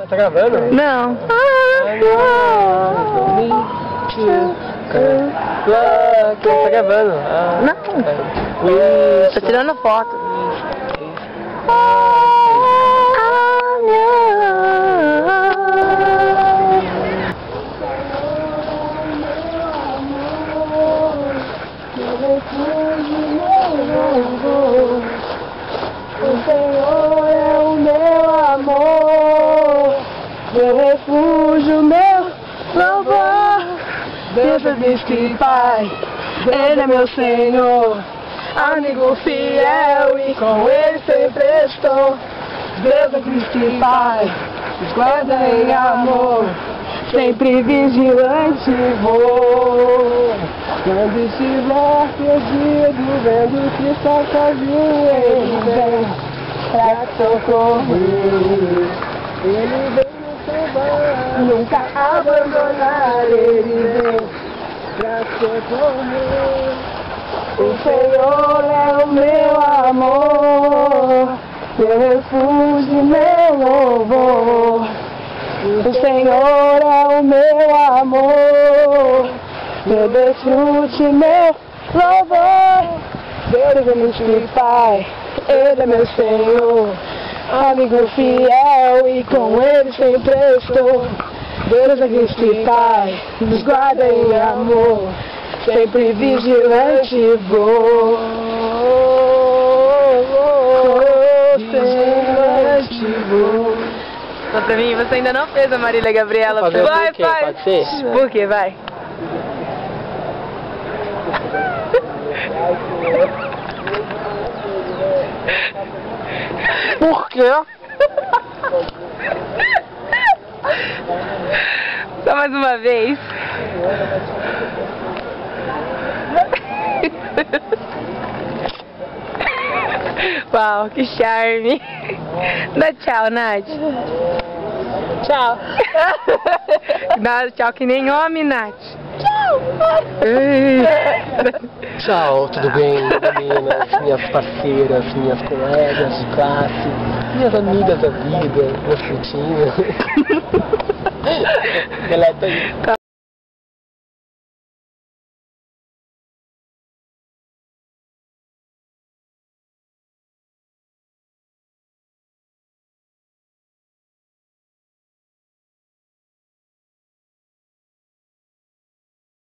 Tá gravando? Não. Tá gravando? Não. Tô tirando foto. O Senhor é o meu amor, meu refúgio, meu louvor. Deus é Cristo e Pai, Ele é meu Senhor, amigo fiel e com Ele sempre estou. Deus é Cristo e Pai, nos guarda em amor, sempre vigilante vou. Quando estiver perdido, vendo que está sozinho, Ele vem pra socorrer. Ele vem nos salvar, nunca abandonar. Ele vem pra socorrer. O Senhor é o meu amor, meu refúgio, meu louvor. O Senhor é o meu amor, meu desfrute, meu louvor. Deus é meu Pai, Ele é meu Senhor, amigo fiel e com Ele sempre estou. Deus é Cristo e Pai, nos guarda em amor, sempre vigilante vou. Vigilante vou. Só pra mim, você ainda não fez a Marília Gabriela. Vai, faz. pode ser? Por quê? Vai. Por quê? Só mais uma vez. Uau, que charme. Dá tchau, Nath. Tchau. Dá tchau que nem homem, Nath. Tchau. Tchau, tudo bem, meninas, minhas parceiras, minhas colegas de classe, minhas amigas da vida, meus frutinhos. Deleta aí.